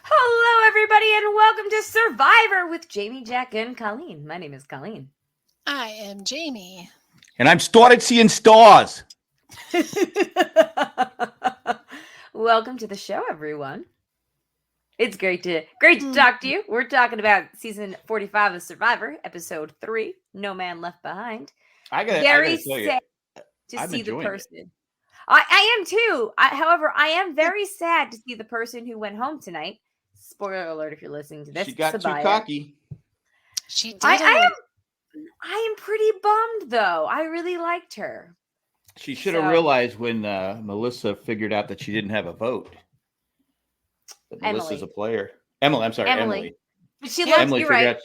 Hello, everybody, and welcome to Survivor with Jamie, Jack, and Colleen. My name is Colleen. I am Jamie. And I'm started seeing stars. Welcome to the show, everyone. It's great to talk to you. We're talking about season 45 of Survivor, episode 3, No Man Left Behind. Very sad to see the person. I am too. However, I am very sad to see the person who went home tonight. Spoiler alert if you're listening to this. She got too cocky. She did. I am pretty bummed, though. I really liked her. She should have realized when Melissa figured out that she didn't have a vote. But Melissa's a player. Emily. But she looks, you're right.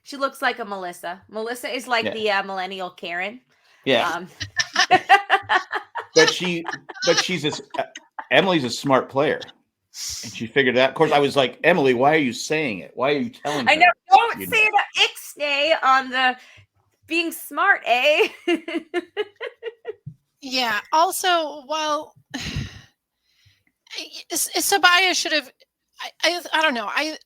She looks like a Melissa. Melissa is like the millennial Karen. Yeah. Emily's a smart player. And she figured it out. Of course, I was like, Emily, why are you saying it? Why are you telling her? I know. Don't say the ixnay on the being smart, eh? Yeah. Also, well, Sabaya should have. I don't know. I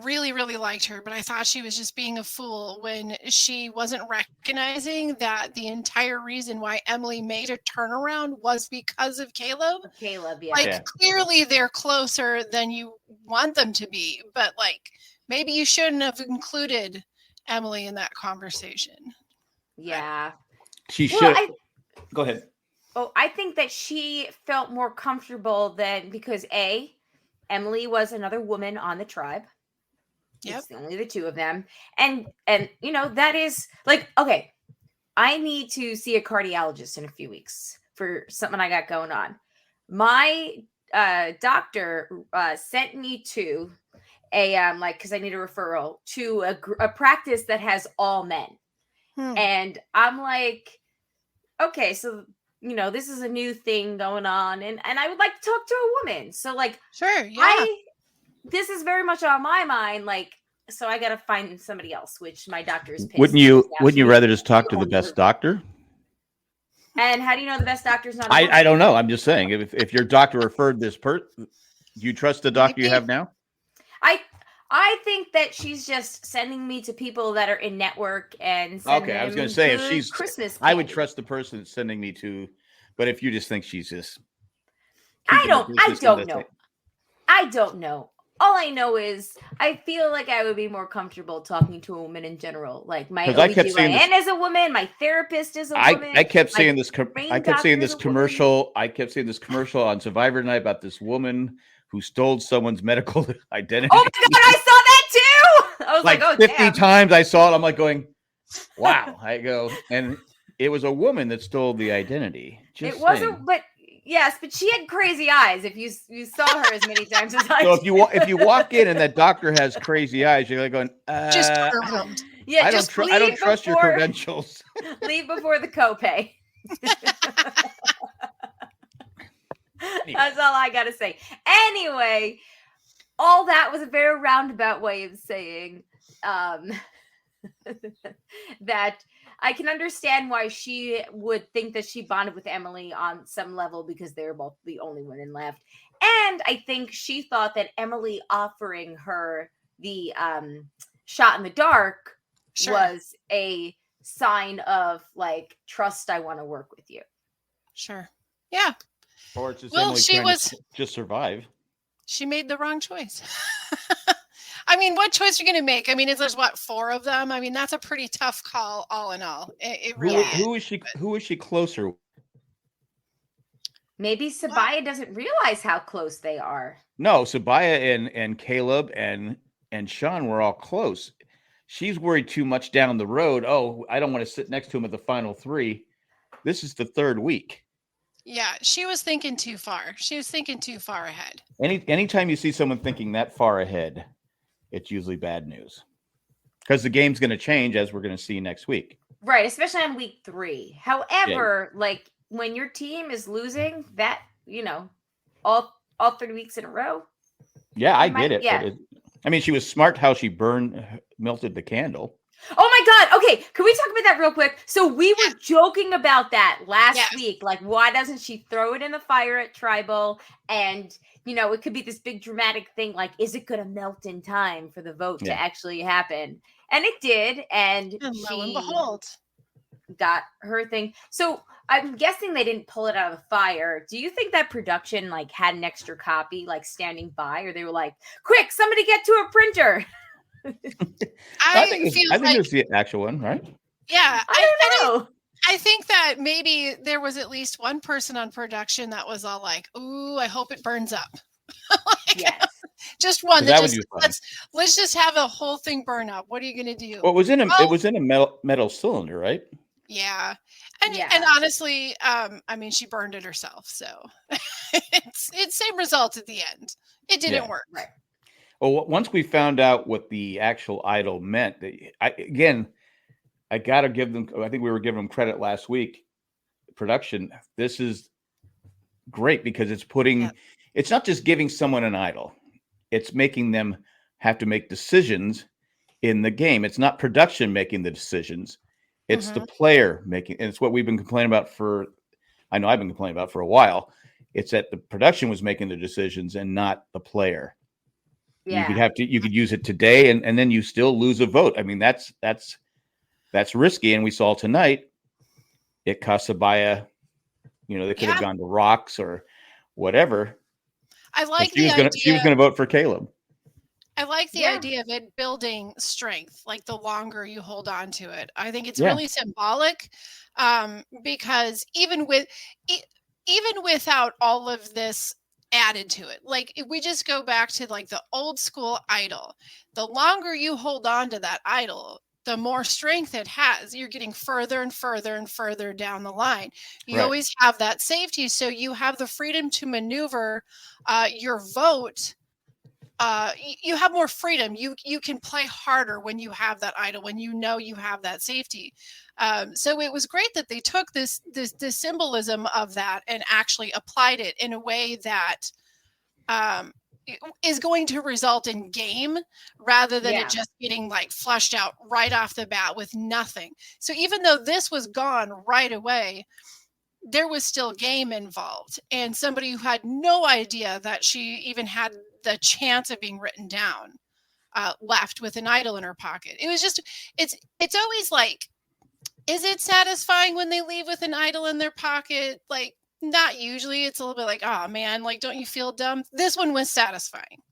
really, really liked her, but I thought she was just being a fool when she wasn't recognizing that the entire reason why Emily made a turnaround was because of Caleb. Clearly they're closer than you want them to be, but maybe you shouldn't have included Emily in that conversation. Yeah. She should. Go ahead. Oh, I think that she felt more comfortable because Emily was another woman on the tribe. Yep. It's only the two of them. And that is okay, I need to see a cardiologist in a few weeks for something I got going on. My doctor sent me to because I need a referral to a practice that has all men. And I'm like, okay, so this is a new thing going on, and I would like to talk to a woman. So sure, yeah. This is very much on my mind. So I got to find somebody else, which my doctor is pissed. Wouldn't you rather just talk to the best doctor? And how do you know the best doctor's not? I don't know. I'm just saying, if your doctor referred this person, do you trust the doctor you have now? I think that she's just sending me to people that are in network and okay. I was going to say, if she's Christmas, I would trust the person that's sending me to, but if you just think she's just, I don't know. I don't know. All I know is I feel like I would be more comfortable talking to a woman in general. Like my OBGYN is a woman, my therapist is a woman. I kept seeing this. I kept seeing this commercial. I kept seeing this commercial on Survivor Night about this woman who stole someone's medical identity. Oh my God, I saw that too. I was like, oh, 50 times I saw it. I'm like going, wow. I go, and it was a woman that stole the identity. It wasn't, but yes, but she had crazy eyes. If you saw her as many times as I so did. if you walk in and that doctor has crazy eyes, you're like going, just confirmed. Yeah, I don't trust your credentials. Leave before the copay. That's all I gotta say. Anyway, all that was a very roundabout way of saying that I can understand why she would think that she bonded with Emily on some level because they were both the only women left. And I think she thought that Emily offering her the shot in the dark was a sign of trust. I want to work with you. Sure. Yeah. Or it's just Emily trying to just survive. She made the wrong choice. I mean, what choice are you going to make? I mean, there's 4 of them? I mean, that's a pretty tough call, all in all. It really is. Who is she closer? Maybe Sabaya doesn't realize how close they are. No, Sabaya and Caleb and Sean were all close. She's worried too much down the road. Oh, I don't want to sit next to him at the final 3. This is the 3rd week. Yeah, she was thinking too far. She was thinking too far ahead. Anytime you see someone thinking that far ahead, it's usually bad news. Because the game's going to change, as we're going to see next week. Right, especially on week 3. However, when your team is losing, that, all 3 weeks in a row. Yeah, I get it. Yeah. I mean, she was smart how she melted the candle. Oh my God. Okay. Can we talk about that real quick? So we were joking about that last week. Like, why doesn't she throw it in the fire at Tribal? And, it could be this big dramatic thing. Like, is it going to melt in time for the vote to actually happen? And it did. And lo and behold, got her thing. So I'm guessing they didn't pull it out of the fire. Do you think that production had an extra copy standing by, or they were like, quick, somebody get to a printer? I think it was the actual one, right? Yeah, I don't know. I think that maybe there was at least one person on production that was all like, "Ooh, I hope it burns up." Yes, just one. Let's just have a whole thing burn up. What are you going to do? Well, it was in a metal cylinder, right? Yeah, and honestly, she burned it herself, so it's same result at the end. It didn't work. Right. Well, once we found out what the actual idol meant, I got to give them, I think we were giving them credit last week, production. This is great because it's not just giving someone an idol. It's making them have to make decisions in the game. It's not production making the decisions. It's the player making, and it's what we've been complaining about I know I've been complaining about for a while. It's that the production was making the decisions and not the player. Yeah. You could use it today and then you still lose a vote. I mean, that's risky. And we saw tonight it cost Sabaya, they could have gone to rocks or whatever. I like she was going to vote for Caleb. I like the idea of it building strength, like the longer you hold on to it. I think it's really symbolic, because even without all of this added to it, like if we just go back to the old school idol, the longer you hold on to that idol, the more strength it has. You're getting further and further and further down the line. You always have that safety, so you have the freedom to maneuver your vote. You have more freedom. You can play harder when you have that idol, when you have that safety. So it was great that they took this symbolism of that and actually applied it in a way that is going to result in game rather than it just getting flushed out right off the bat with nothing. So even though this was gone right away, there was still game involved, and somebody who had no idea that she even had the chance of being written down left with an idol in her pocket. It was just, it's always is it satisfying when they leave with an idol in their pocket? Not usually. It's a little bit oh man, don't you feel dumb? This one was satisfying.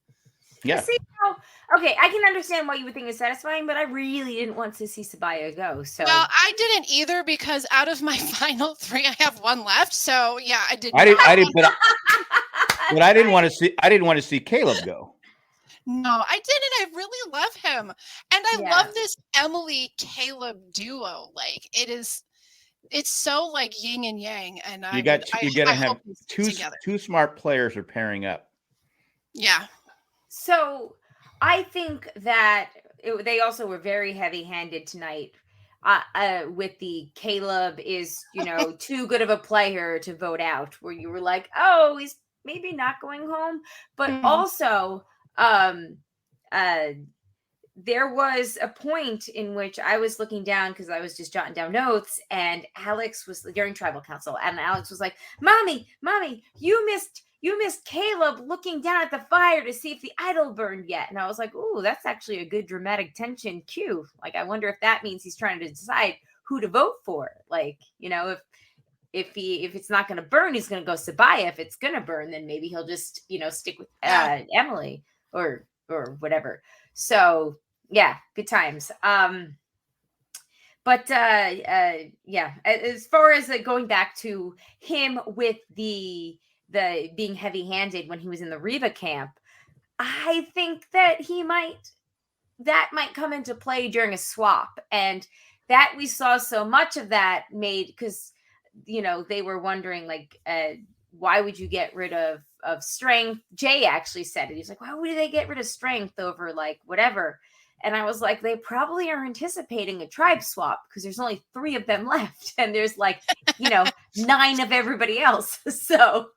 Yeah. See how, okay, I can understand why you would think it's satisfying, but I really didn't want to see Sabaya go. So well, I didn't either, because out of my final 3, I have 1 left. So yeah, I didn't. But I didn't want to see Caleb go. No, I didn't. I really love him, and I love this Emily Caleb duo. It's so yin and yang, and you got to have two smart players are pairing up. Yeah. So I think that they also were very heavy-handed tonight with the Caleb is, too good of a player to vote out, where you were like, oh, he's maybe not going home. But also there was a point in which I was looking down because I was just jotting down notes, and Alex was during tribal council, and Alex was like, mommy, you missed Caleb looking down at the fire to see if the idol burned yet. And I was like, ooh, that's actually a good dramatic tension cue. I wonder if that means he's trying to decide who to vote for. If it's not going to burn, he's going to go Sabaya. If it's going to burn, then maybe he'll just, stick with Emily or whatever. So yeah, good times. But as far as going back to him with the being heavy-handed when he was in the Reva camp, I think that that might come into play during a swap, and that we saw so much of that because they were wondering why would you get rid of strength? Jay actually said it. He's like, why would they get rid of strength over whatever? And I was like, they probably are anticipating a tribe swap because there's only 3 of them left. And there's 9 of everybody else. So,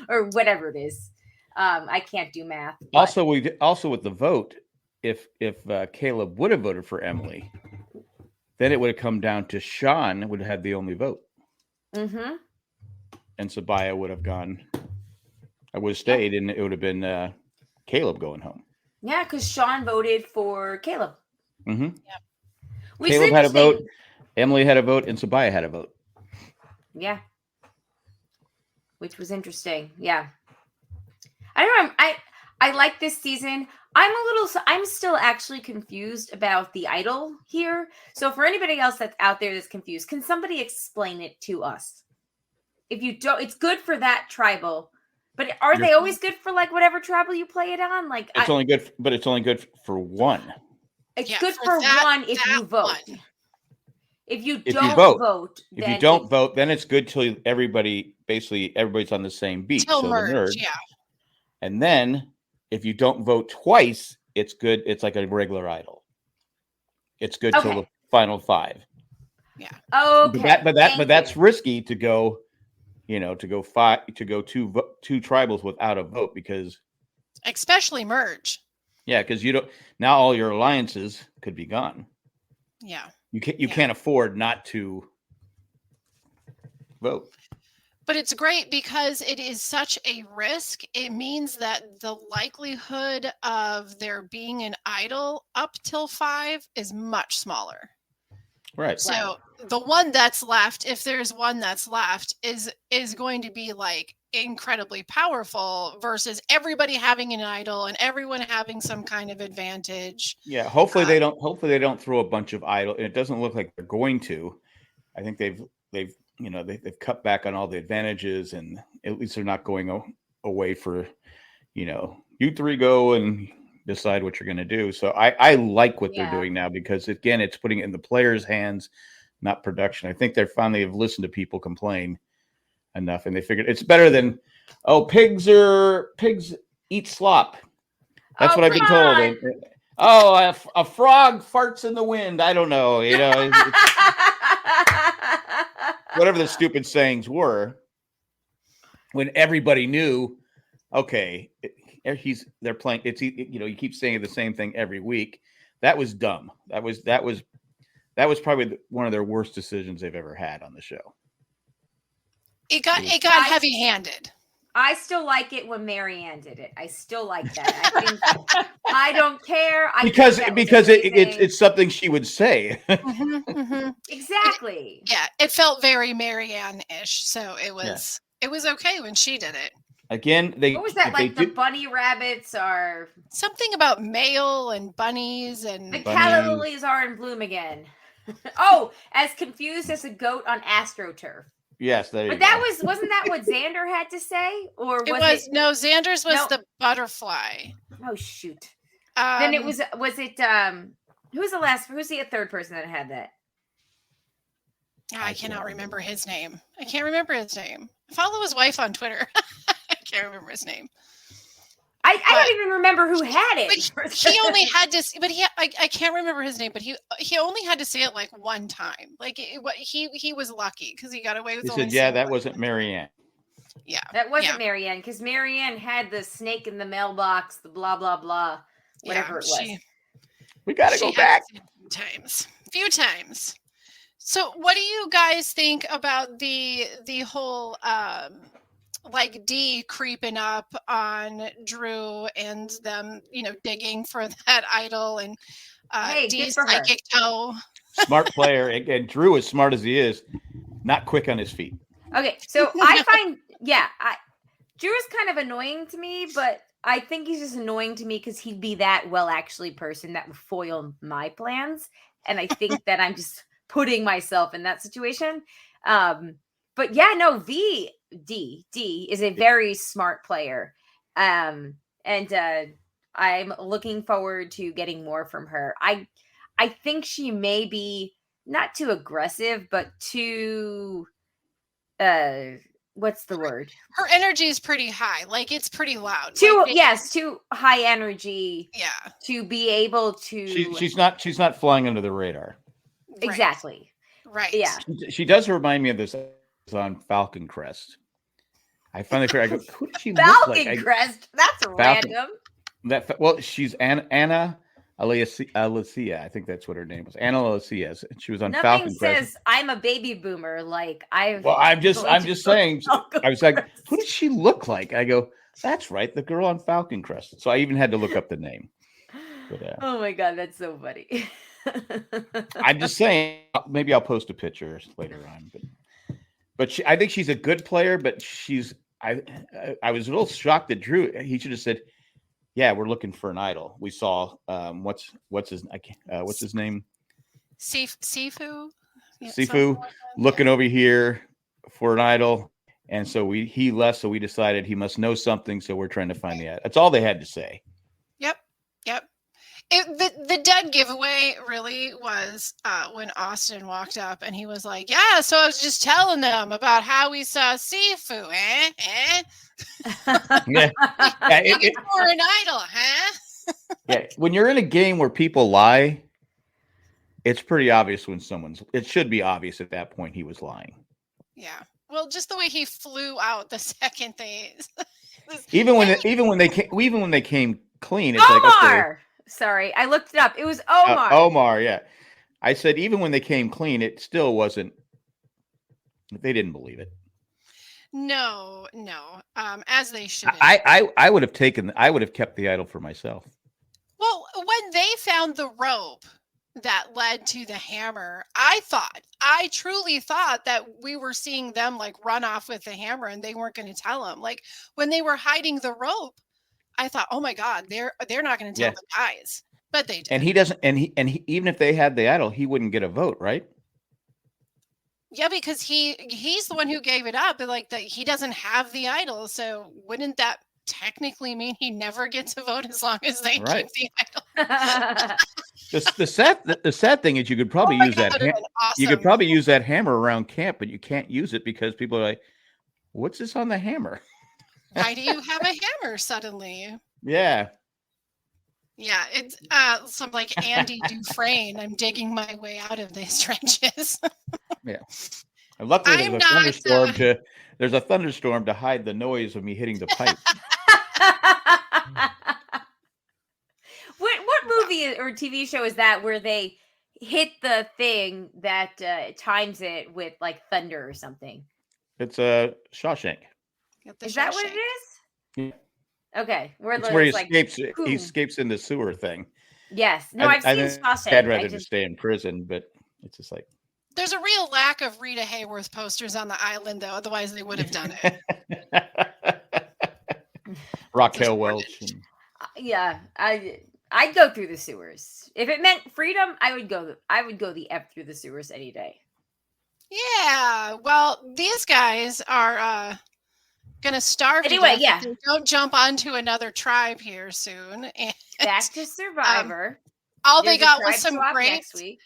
or whatever it is. I can't do math. But. Also with the vote, if Caleb would have voted for Emily, then it would have come down to Sean would have had the only vote. Mm-hmm. And Sabaya would have gone. I would have stayed, and it would have been Caleb going home. Yeah, because Sean voted for Caleb. Mm-hmm. Yeah. Caleb had a vote, Emily had a vote, and Sabaya had a vote. Yeah. Which was interesting. Yeah. I don't know. I like this season. I'm still actually confused about the idol here. So for anybody else that's out there that's confused, can somebody explain it to us? If you don't, it's good for that tribal. But are they always good for like whatever tribal you play it on? Like it's only good, but it's only good for one. It's good for one if you vote. One. If you don't vote, then it's good till everybody's on the same beat. Till so merge, the nerd. yeah. And then if you don't vote twice, it's good. It's like a regular idol. It's good till the final 5. Yeah. Okay. But that's risky to go. To go two tribals without a vote because, especially merge. Yeah, because now all your alliances could be gone. Yeah, you can't afford not to vote. But it's great because it is such a risk. It means that the likelihood of there being an idol up till 5 is much smaller. Right. So the one that's left, if there's one that's left, is going to be like incredibly powerful versus everybody having an idol and everyone having some kind of advantage. Yeah. Hopefully they don't throw a bunch of idol. And it doesn't look like they're going to. I think they've cut back on all the advantages, and at least they're not going away for, you 3 go and decide what you're going to do. So I like what they're doing now because, again, it's putting it in the players' hands, not production. I think they finally have listened to people complain enough, and they figured it's better than, pigs eat slop. That's what I've been told. And, a frog farts in the wind. I don't know, whatever the stupid sayings were, when everybody knew, okay, they're playing. You keep saying the same thing every week. That was dumb. That was probably one of their worst decisions they've ever had on the show. It got heavy-handed. I still like it when Marianne did it. I still like that. I don't care. Because it's something she would say. Mm-hmm, mm-hmm. Exactly. It felt very Marianne-ish. So it was okay when she did it. Again, what was that like? The bunny rabbits are something about male and bunnies and the calla lilies are in bloom again. As confused as a goat on AstroTurf. Yes, wasn't that what Xander had to say, or Xander's was the butterfly. Oh shoot! Then it was it? Who's the third person that had that? I cannot remember his name. I can't remember his name. I follow his wife on Twitter. I can't remember his name. I don't even remember who had it. But he only had to. But I can't remember his name. But he only had to say it like one time. Like he was lucky because he got away with. He said, "Yeah, that wasn't Marianne." Yeah, that wasn't Marianne because Marianne had the snake in the mailbox, the blah blah blah, whatever it was. We got to go back. Few times. So, what do you guys think about the whole? Like D creeping up on Drew and them, digging for that idol and D's psychic toe. Smart player. Again, Drew, as smart as he is, not quick on his feet. Okay, so I find, Drew is kind of annoying to me, but I think he's just annoying to me because he'd be that actually person that would foil my plans. And I think that I'm just putting myself in that situation. But yeah, no, D is a very smart player. And I'm looking forward to getting more from her. I think she may be not too aggressive, but too, what's the word? Her energy is pretty high. Like it's pretty loud. Too high energy. Yeah. To be able to. She's not flying under the radar. Exactly. Right. Yeah. She does remind me of this on Falcon Crest. I finally figured, I go, who did she Falcon look like? Crest? That's random. She's Anna Alicia, I think that's what her name was. Anna Alicia. She was on Nothing Falcon says Crest. I'm a baby boomer. Like I've. Well, I'm just saying. Falcon I was like, Crest. who does she look like? I go, that's right, the girl on Falcon Crest. So I even had to look up the name. But, oh my god, that's so funny. I'm just saying. Maybe I'll post a picture later on. But I think she's a good player. But she's. I was a little shocked that Drew. He should have said, "Yeah, we're looking for an idol." We saw what's his name? Sifu. Yeah, Sifu looking over here for an idol, and so he left. So we decided he must know something. So we're trying to find the idol. That's all they had to say. Yep. The dead giveaway really was when Austin walked up and he was like, "Yeah, so I was just telling them about how we saw Sifu, Yeah, looking for an idol, huh?" yeah. When you're in a game where people lie, it's pretty obvious when it should be obvious at that point he was lying. Yeah. Well, just the way he flew out the second they even when they came clean, it's Omar! like, okay. Sorry, I looked it up. It was Omar. Omar, yeah. I said even when they came clean, it still wasn't. They didn't believe it. No. As they should. I would have kept the idol for myself. Well, when they found the rope that led to the hammer, I truly thought that we were seeing them like run off with the hammer and they weren't going to tell him. Like when they were hiding the rope, I thought, oh my God, they're not going to tell the guys, but they did. And he doesn't. And he even if they had the idol, he wouldn't get a vote, right? Yeah, because he's the one who gave it up. But like that, he doesn't have the idol, so wouldn't that technically mean he never gets a vote as long as they keep the idol? The sad thing is you could probably use that. Awesome. You could probably use that hammer around camp, but you can't use it because people are like, "What's this on the hammer? Why do you have a hammer suddenly?" Yeah. Yeah, it's some like Andy Dufresne. I'm digging my way out of these trenches. Yeah. And luckily there's a thunderstorm to hide the noise of me hitting the pipe. What movie or TV show is that where they hit the thing that times it with like thunder or something? It's a Shawshank. Is that what it is? Yeah. Okay, it's where he escapes. He escapes in the sewer thing. Yes. No, I've seen Shawshank. I'd rather just stay in prison, but it's just like there's a real lack of Rita Hayworth posters on the island, though. Otherwise, they would have done it. Raquel Welch. Yeah, I'd go through the sewers if it meant freedom. I would go the F through the sewers any day. Yeah. Well, these guys are gonna starve anyway. Yeah. If they don't jump onto another tribe here soon. And, back to Survivor. All they got was some grapes. Next week.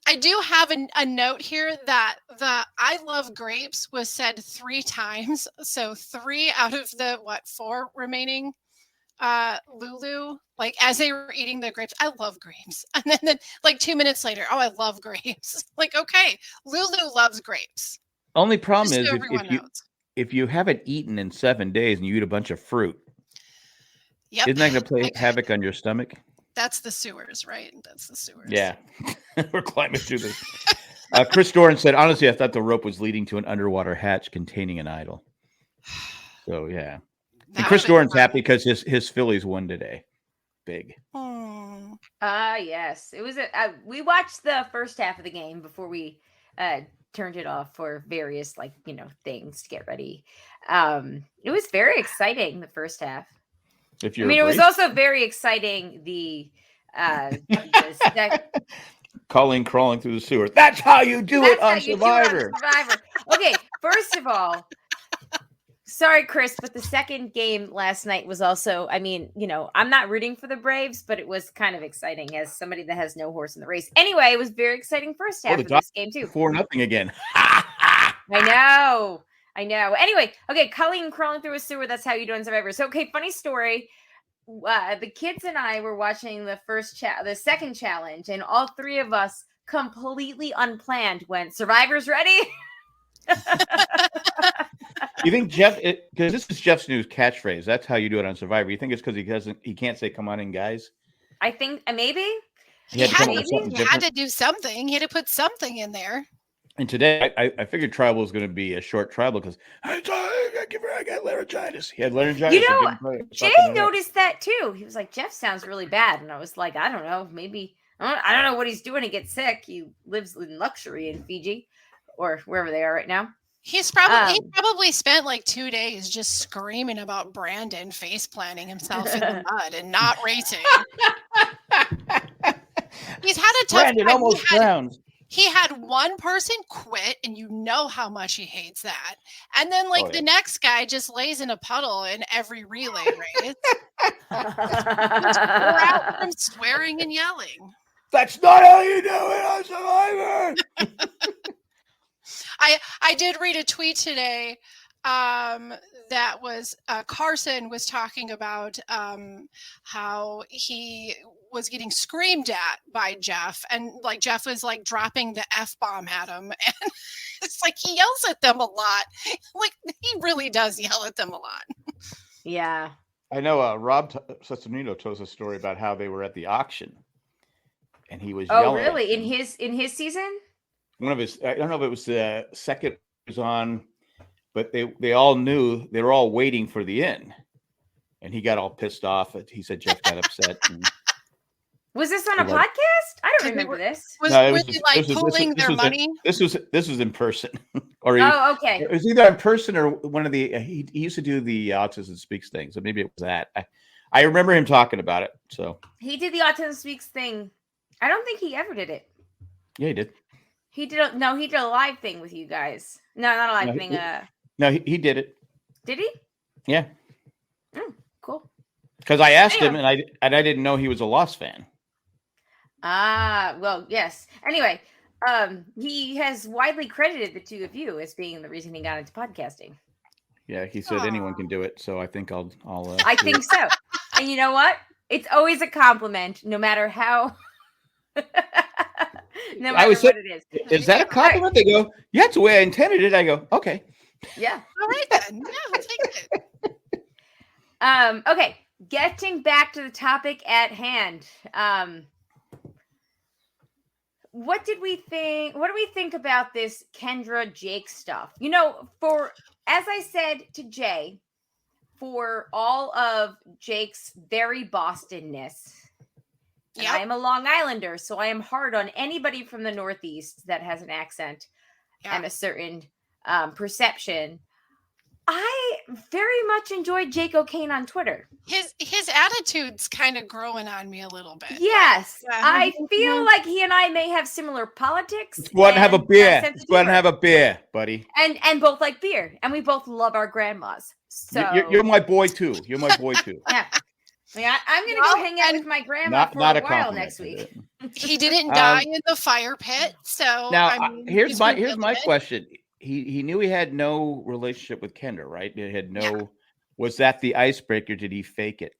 I do have a note here that the "I love grapes" was said 3 times. So 3 out of the 4 remaining Lulu, like as they were eating the grapes, "I love grapes." And then like 2 minutes later, "Oh, I love grapes." Like, okay, Lulu loves grapes. Only problem is if you haven't eaten in 7 days and you eat a bunch of fruit, isn't that going to play havoc on your stomach? That's the sewers, right? That's the sewers. Yeah. We're climbing through this. Chris Doran said, honestly, I thought the rope was leading to an underwater hatch containing an idol. So, yeah. And Chris Doran's happy because his Phillies won today. Big. Yes. It was we watched the first half of the game before we turned it off for various things to get ready. It was very exciting, the first half. It was also very exciting. The Colleen crawling through the sewer. That's how you do it on Survivor. Okay, first of all, sorry, Chris, but the second game last night was also, I'm not rooting for the Braves, but it was kind of exciting as somebody that has no horse in the race. Anyway, it was very exciting first half of this game too. 4-0 again. I know. Anyway, okay, Colleen crawling through a sewer. That's how you do on Survivor. So, okay, funny story. The kids and I were watching the second challenge, and all 3 of us completely unplanned went, "Survivor's ready." You think Jeff? Because this is Jeff's new catchphrase. That's how you do it on Survivor. You think it's because he can't say "come on in, guys"? I think maybe. He had to come up with something He different. had to do something. He had to put something in there. And today, I figured tribal was going to be a short tribal because I got laryngitis. He had laryngitis. You know, Jay noticed that too. He was like, Jeff sounds really bad. And I was like, I don't know. Maybe, I don't know what he's doing to get sick. He lives in luxury in Fiji or wherever they are right now. He probably spent like 2 days just screaming about Brandon face planting himself in the mud and not racing. He's had a tough Brandon time. almost drowned. He had one person quit, and you know how much he hates that. And then, the next guy just lays in a puddle in every relay race. We're out from swearing and yelling. That's not how you do it on Survivor. I did read a tweet today that was Carson was talking about how he was getting screamed at by Jeff, and Jeff was dropping the F-bomb at him, and it's he yells at them a lot. He really does yell at them a lot. Yeah. I know Rob Sessanino told us a story about how they were at the auction and he was yelling. Oh, really? In his season? One of his, I don't know if it was the second was on, but they all knew, they were all waiting for the end. And he got all pissed off. He said Jeff got upset. Was this on a podcast? I don't remember this. Were they pooling their money? This was in person. Okay. It was either in person or one of the, he used to do the Autism Speaks thing. So maybe it was that. I remember him talking about it. So he did the Autism Speaks thing. I don't think he ever did it. Yeah, he did. He did a live thing with you guys. No, not a live thing. No, he did it. Did he? Yeah. Cool. Because I asked him, and I didn't know he was a Lost fan. Ah, well, yes. Anyway, he has widely credited the two of you as being the reason he got into podcasting. Yeah, he said anyone can do it, so I think I'll. I think so. And you know what? It's always a compliment, no matter how. No matter what it is. Is that a compliment? They go, yeah, it's the way I intended it. I go, okay. Yeah. All right then. Yeah, I'll take it. Okay. Getting back to the topic at hand. What did we think? What do we think about this Kendra Jake stuff? You know, as I said to Jay, for all of Jake's very Bostonness, and I am a Long Islander, so I am hard on anybody from the Northeast that has an accent and a certain perception. I very much enjoyed Jake O'Kane on Twitter. His attitude's kind of growing on me a little bit. Yes, I feel like he and I may have similar politics. Let's go out and have a beer. Let's go out and have a beer, buddy. And both like beer, and we both love our grandmas. So you're my boy too. You're my boy too. Yeah, I'm gonna go hang out with my grandma for a while next week. He didn't die in the fire pit, so now here's my question. He knew he had no relationship with Kendra, right? He had no. Yeah. Was that the icebreaker? Did he fake it?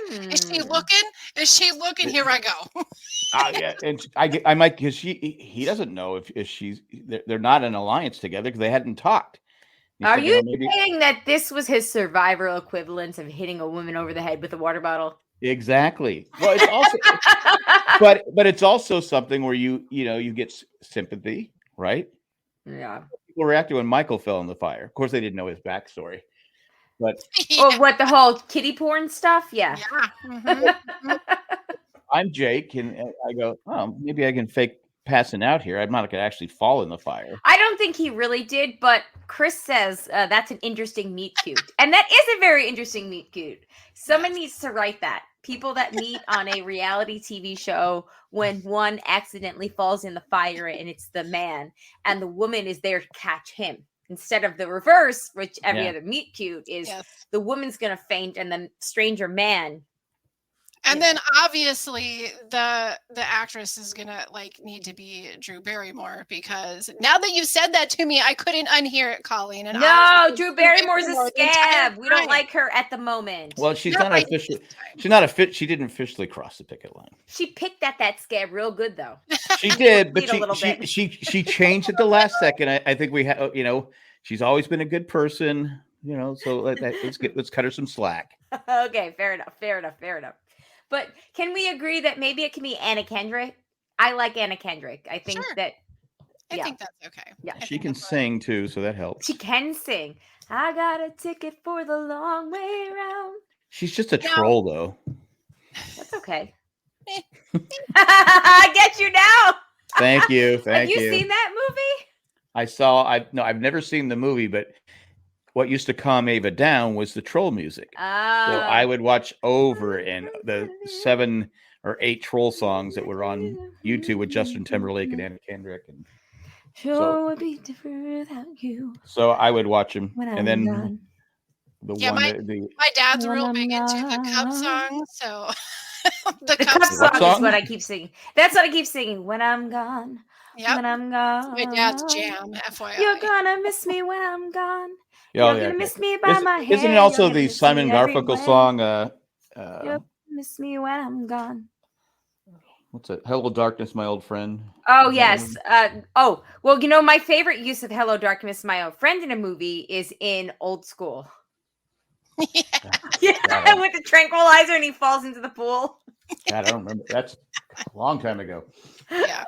Is she looking? Is she looking? Here I go. Yeah, and I might because he doesn't know if she's they're not in alliance together because they hadn't talked. Are you saying that this was his Survivor equivalent of hitting a woman over the head with a water bottle? Exactly. Well, it's also, but it's also something where you get sympathy, right? Yeah. People reacted when Michael fell in the fire. Of course, they didn't know his backstory, but what the whole kitty porn stuff? Yeah. Mm-hmm. I'm Jake, and I go, oh, maybe I can fake passing out here. I'm not going to actually fall in the fire. I don't think he really did, but Chris says that's an interesting meet cute, and that is a very interesting meet cute. Someone needs to write that. People that meet on a reality TV show when one accidentally falls in the fire and it's the man and the woman is there to catch him instead of the reverse, which every other meet cute is the woman's going to faint and the stranger man. And then obviously the actress is gonna need to be Drew Barrymore, because now that you said that to me, I couldn't unhear it, Colleen. And no, Drew Barrymore's a scab. We don't like her at the moment. Well, she's not officially. She's not She didn't officially cross the picket line. She picked at that scab real good though. She did, but she changed at the last second. I think we have. She's always been a good person, So let's cut her some slack. Okay, fair enough. But can we agree that maybe it can be Anna Kendrick? I like Anna Kendrick. I think Sure. that. I think that's okay. Yeah. She can sing too, so that helps. She can sing. I got a ticket for the long way round. She's just a troll, though. That's okay. I get you now. Thank you. Have you seen that movie? I've never seen the movie, but what used to calm Ava down was the troll music. So I would watch over and the 7 or 8 troll songs that were on YouTube with Justin Timberlake and Anna Kendrick, and sure would be different without you. So I would watch them, and then gone. My dad's real big into the Cub song, so the Cub song is what I keep singing. That's what I keep singing. When I'm gone. Yep. When I'm gone. My dad's jam, FYI. You're gonna miss me when I'm gone. You're gonna miss me by my hair. Isn't it also the Simon Garfunkel song? You'll miss me when I'm gone. What's it? Hello, Darkness, my old friend. Oh, yes. Well, my favorite use of Hello, Darkness, my old friend in a movie is in Old School. Yeah, with the tranquilizer and he falls into the pool. God, I don't remember. That's a long time ago. Yeah,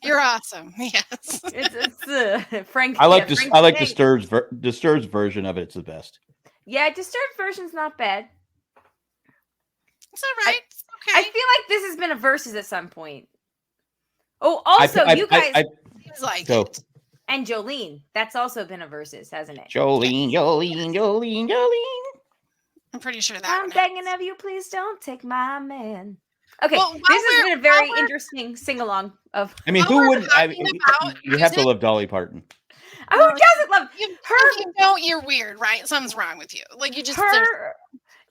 you're awesome. Yes, it's Frank. I like Disturbed's version of it. It's the best. Yeah, Disturbed version's not bad. It's all right. It's okay. I feel like this has been a versus at some point. Oh, also, you guys like it. And Jolene. That's also been a versus, hasn't it? Jolene. I'm pretty sure that. I'm begging of you, please don't take my man. Okay, this has been a very interesting sing-along of. I mean, who wouldn't? You have to love Dolly Parton. Who doesn't love her? You're weird, right? Something's wrong with you. Like you just.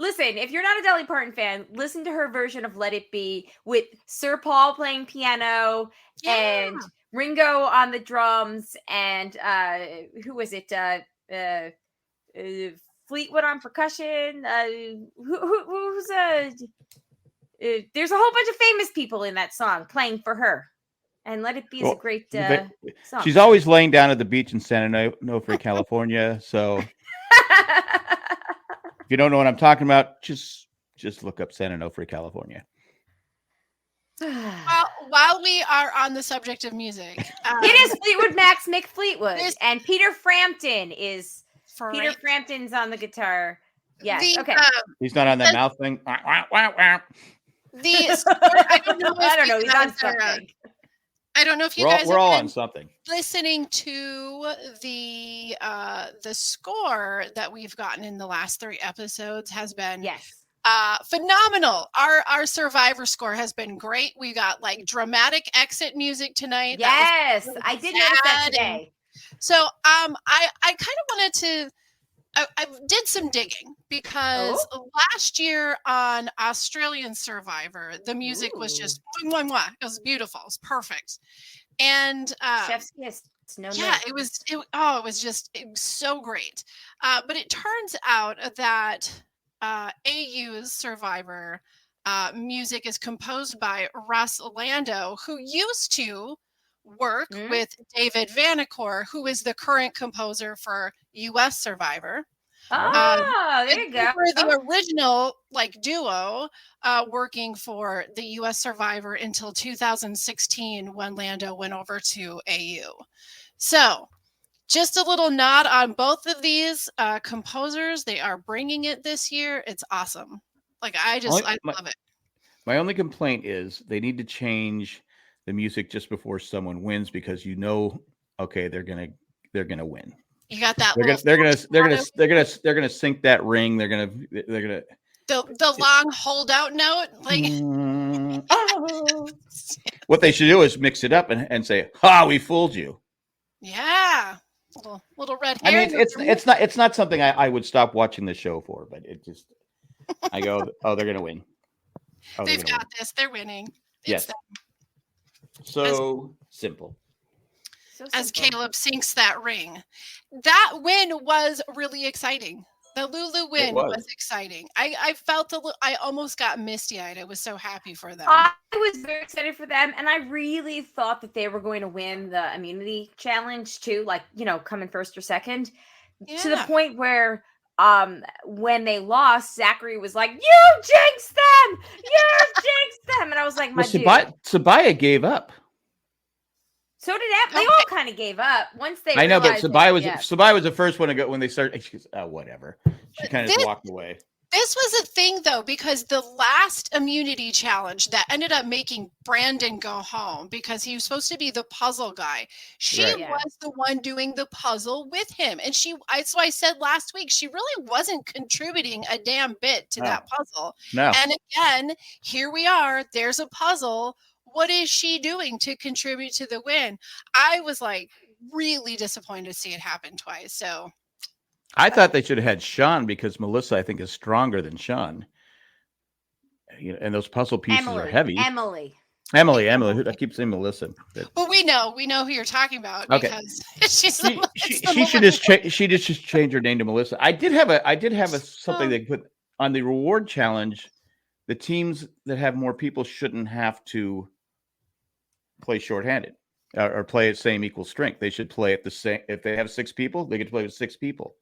Listen, if you're not a Dolly Parton fan, listen to her version of "Let It Be" with Sir Paul playing piano and Ringo on the drums, and who was it? Fleetwood on percussion. Who's there's a whole bunch of famous people in that song playing for her, and "Let It Be" is a great song. She's always laying down at the beach in Santa Onofre, California. So if you don't know what I'm talking about, just look up Santa Onofre, California. Well, while we are on the subject of music, it is Fleetwood Mac's Mick Fleetwood, and Peter Frampton is. Peter Frampton's on the guitar. Yes. Okay. He's not on that mouth thing. I don't know. I don't know. He's on something. I don't know if you guys. We're all on something. Listening to the score that we've gotten in the last 3 episodes has been phenomenal. Our Survivor score has been great. We got like dramatic exit music tonight. Yes, I did notice that today. So I kind of wanted to I did some digging because last year on Australian Survivor the music was just mwah, mwah. It was beautiful. It was perfect. And chef's kiss. It was so great. But it turns out that AU's Survivor music is composed by Russ Lando, who used to work with David Vanacore, who is the current composer for US Survivor. There you go. They were the original duo working for the US Survivor until 2016 when Lando went over to AU. So just a little nod on both of these composers. They are bringing it this year. It's awesome. I love it. My only complaint is they need to change the music just before someone wins because they're gonna win. You got that. They're gonna sink that ring. They're gonna the long holdout note. What they should do is mix it up and say, "Ha, we fooled you." Yeah, little red hair. I mean, it's not something I would stop watching the show for, but it just I go, they're gonna win. They've got this. They're winning. Yes. So simple. As Caleb sinks that ring. That win was really exciting. The Lulu win was exciting. I felt I almost got misty-eyed. I was so happy for them. I was very excited for them, and I really thought that they were going to win the immunity challenge too, coming first or second. to the point where when they lost, Zachary was like, "You jinxed them! You jinxed them!" And I was like, "My dude." Sabaya gave up. So did They all kind of gave up once they. I know, but Sabaya was the first one to go when they started. She goes, "Oh, whatever." She kind of walked away. This was a thing, though, because the last immunity challenge that ended up making Brandon go home because he was supposed to be the puzzle guy. She was the one doing the puzzle with him. And that's why I said last week, she really wasn't contributing a damn bit to that puzzle. No. And again, here we are. There's a puzzle. What is she doing to contribute to the win? I was like really disappointed to see it happen twice. So I thought they should have had Sean because Melissa, I think, is stronger than Sean. And those puzzle pieces are heavy. Emily. I keep saying Melissa. But we know who you're talking about because she should just change her name to Melissa. I did have something they put on the reward challenge. The teams that have more people shouldn't have to play shorthanded or play at same equal strength. They should play at the same. If they have 6 people, they could play with 6 people.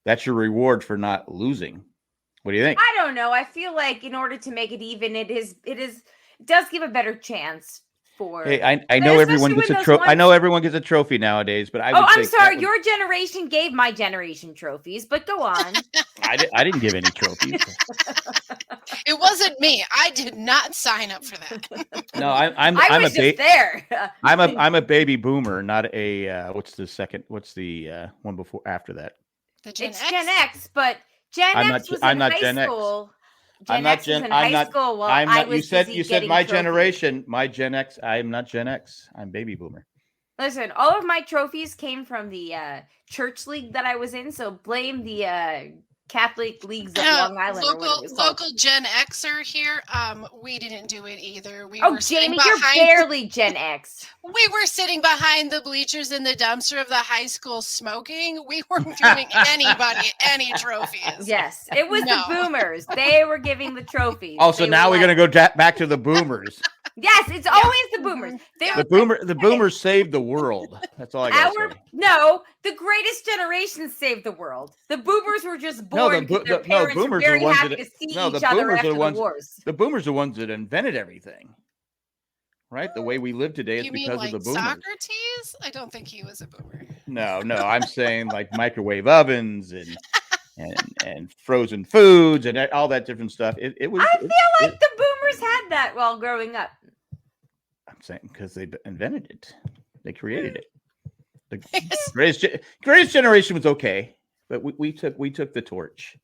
That's your reward for not losing. What do you think? I don't know. I feel like in order to make it even, it does give a better chance for. Hey, I know everyone gets a trophy. I know everyone gets a trophy nowadays, but I'm sorry. Your generation gave my generation trophies, but go on. I didn't give any trophies. It wasn't me. I did not sign up for that. No, I'm just there. I'm a baby boomer, not a what's the one before after that? Gen X, but Gen X was in high school. Gen X was in high school while I was you said my generation, my Gen X. I'm not Gen X. I'm baby boomer. Listen, all of my trophies came from the church league that I was in, so blame the Catholic leagues of Long Island. Local Gen Xer here. We didn't do it either. Jamie, you're barely Gen X. We were sitting behind the bleachers in the dumpster of the high school smoking. We weren't giving anybody any trophies. Yes, it was the boomers. They were giving the trophies. Oh, so now we're gonna go back to the boomers. Yes, it's always the boomers. The boomers saved the world. That's all I got to say. No, the greatest generation saved the world. The boomers were just born. Their parents were very happy to see each other after the wars. The boomers are the ones that invented everything. Right? The way we live today is because of the boomers. Socrates? I don't think he was a boomer. No. I'm saying like microwave ovens and frozen foods and all that different stuff. I feel like the boomers had that while growing up. I'm saying because they invented it. They created it. The greatest generation was okay, but we took the torch.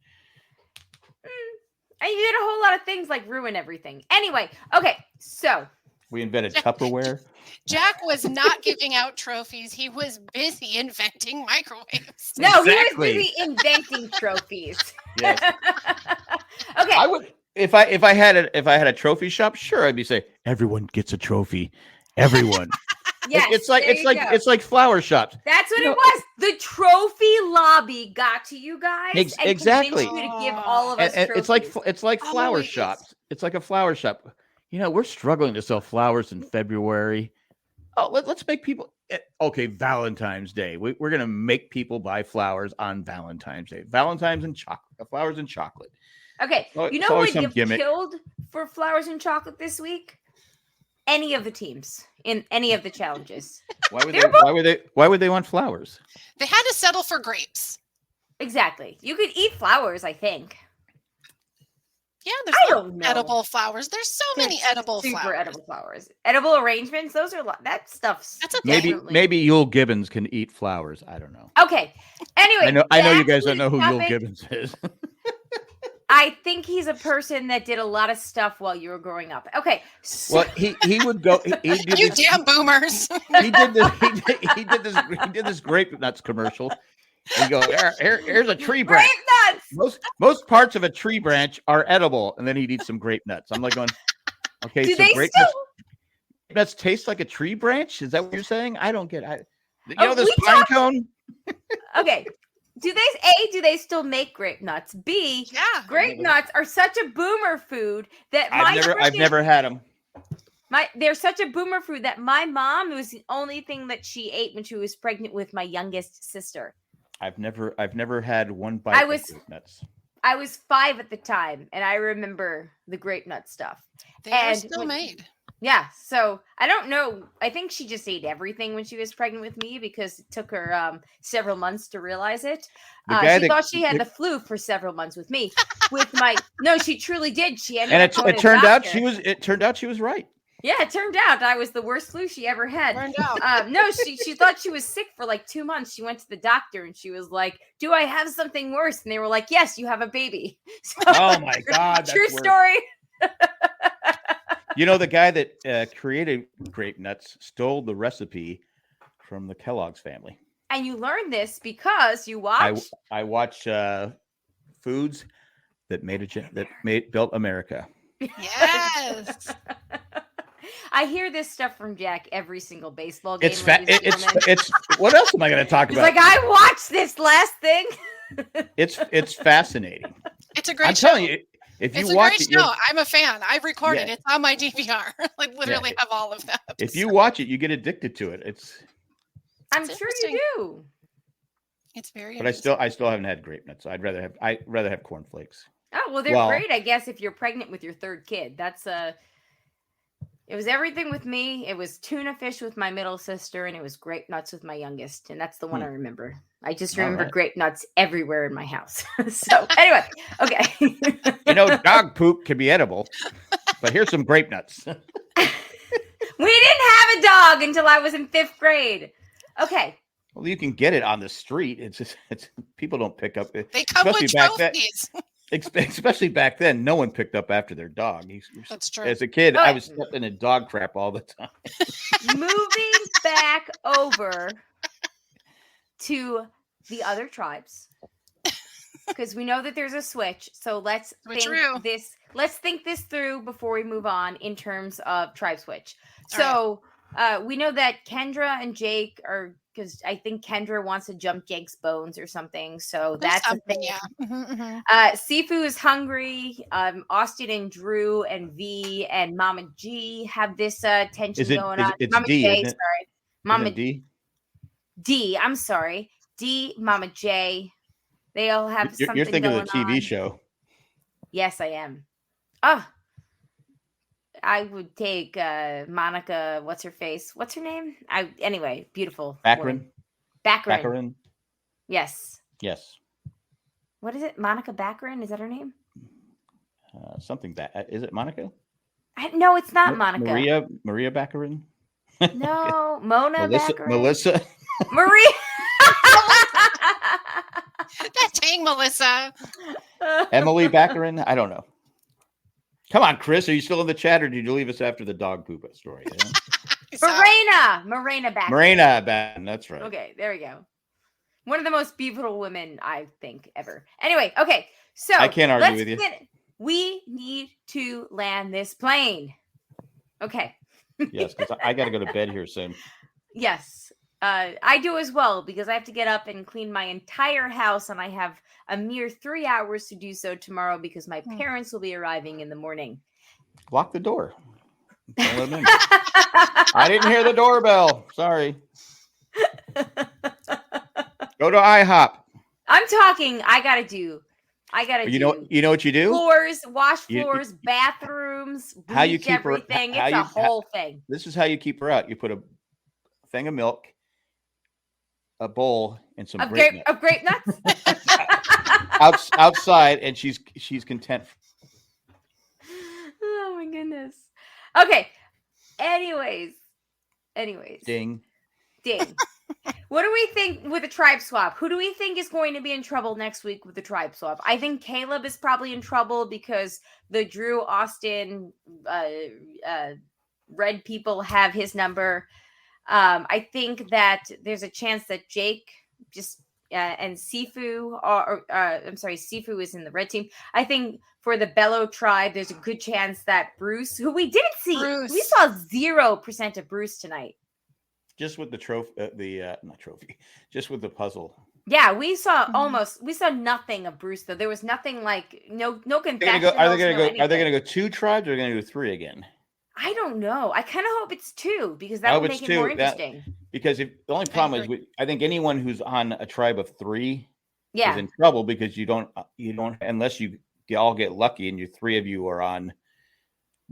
And you did a whole lot of things like ruin everything. Anyway, okay, so we invented Tupperware. Jack was not giving out trophies. He was busy inventing microwaves. No, He was busy inventing trophies. Yes. Okay. I would if I had a trophy shop, sure, I'd be saying everyone gets a trophy. Everyone. Yes, it's like flower shops. That's what it was. The trophy lobby got to you guys. Exactly. And convinced you to give all of us trophies. It's like flower shops. It's like a flower shop. We're struggling to sell flowers in February. Oh, let's make people Valentine's Day. We're gonna make people buy flowers on Valentine's Day. Valentine's and chocolate, flowers and chocolate. Okay, you know who would get killed for flowers and chocolate this week? Any of the teams in any of the challenges. Why would they want flowers? They had to settle for grapes. Exactly. You could eat flowers, I think. Yeah, there's edible flowers. There's so many edible flowers. Super edible flowers. Edible arrangements. Those are that stuff's. That's a thing. Maybe Yul Gibbons can eat flowers. I don't know. Okay. Anyway, I know you guys don't know who Yul Gibbons is. I think he's a person that did a lot of stuff while you were growing up. Okay. So... Well, he would go. You damn boomers. He did this grape nuts commercial. You go, here's a tree branch. Grape nuts. Most parts of a tree branch are edible, and then he'd eat some grape nuts. I'm like going, okay, do so they grape nuts taste like a tree branch? Is that what you're saying? I don't get it. This pine cone? Okay. Do they still make grape nuts? B, grape nuts are such a boomer food that I've never had them. They're such a boomer food that my mom, it was the only thing that she ate when she was pregnant with my youngest sister. I've never had one bite I of was grape nuts. I was 5 at the time, and I remember the grape nut stuff. They are still made. Yeah, so I don't know. I think she just ate everything when she was pregnant with me because it took her several months to realize it. She thought she had the flu for several months with me. No, she truly did. She ended up going it turned out she was. It turned out she was right. Yeah, it turned out I was the worst flu she ever had. Turned out. No, she thought she was sick for like 2 months. She went to the doctor and she was like, "Do I have something worse?" And they were like, "Yes, you have a baby." So, oh my God! True story. You know, the guy that created grape nuts stole the recipe from the Kellogg's family. And you learned this because you watched. I watch Foods That Built America. Yes. I hear this stuff from Jack every single baseball game. It's what else am I going to talk about? He's like, I watched this last thing. It's fascinating. It's a great I'm show. telling you, if you watch it, I'm a fan. I recorded it. It's on my DVR. I literally have all of that. If you watch it, you get addicted to it. I'm sure you do. It's very. But I still haven't had grape nuts. I'd rather have cornflakes. Oh well, they're great. I guess if you're pregnant with your third kid, that's It was everything with me. It was tuna fish with my middle sister, and it was grape nuts with my youngest, and that's the one I remember. I just remember grape nuts everywhere in my house. So anyway, okay. Dog poop can be edible, but here's some grape nuts. We didn't have a dog until I was in 5th grade. Okay. Well, you can get it on the street. It's people don't pick up. They come with trophies. Especially back then, no one picked up after their dog. That's true. As a kid, I was stepping in dog crap all the time. Moving back over to the other tribes, because we know that there's a switch. So let's think this through before we move on in terms of tribe switch. So we know that Kendra and Jake are. Because I think Kendra wants to jump Jake's bones or something. So that's a thing. Yeah. Mm-hmm. Sifu is hungry. Austin and Drew and V and Mama G have this tension going on. It's Mama D, J, isn't it? sorry. Mama D? D, I'm sorry. D, Mama J. They all have something You're thinking going of the TV on. show. Yes, I am. Oh. I would take Monica. What's her face? What's her name? Anyway, beautiful. Baccarin. Yes. What is it? Monica Baccarin? Is that her name? Something that is it. Monica? No, it's not Monica. Maria Baccarin. No, Mona Baccarin. Melissa. Maria. Dang, Melissa. Emily Baccarin. I don't know. Come on, Chris. Are you still in the chat, or did you leave us after the dog poop story? Morena Baccarin. Morena Baccarin. That's right. Okay, there we go. One of the most beautiful women, I think, ever. Anyway, okay. So I can't argue with you. We need to land this plane. Okay. Yes, because I got to go to bed here soon. Yes. I do as well, because I have to get up and clean my entire house, and I have a mere 3 hours to do so tomorrow because my parents will be arriving in the morning. Lock the door. Don't let them in. I didn't hear the doorbell. Sorry. Go to IHOP. I'm talking. I gotta do. You know what you do? Floors, wash floors, bathrooms, how you keep everything. It's a whole thing. This is how you keep her out. You put a thing of milk, a bowl, and some grape nuts outside, and she's content. Oh my goodness. Okay. Anyways. Ding. What do we think with the tribe swap? Who do we think is going to be in trouble next week with the tribe swap? I think Caleb is probably in trouble because the Drew, Austin, red people have his number. I think that there's a chance that Jake and Sifu Sifu is in the red team. I think for the Bello tribe, there's a good chance that Bruce, who we didn't see, we saw 0% of Bruce tonight. Just with the trophy, just with the puzzle. Yeah, we saw nothing of Bruce though. There was nothing like no confession. Are they gonna go 2 tribes, or are they gonna go 3 again? I don't know. I kind of hope it's 2 because that would make it more interesting. Because the only problem is, I think anyone who's on a tribe of 3 is in trouble because you don't unless you all get lucky and you 3 of you are on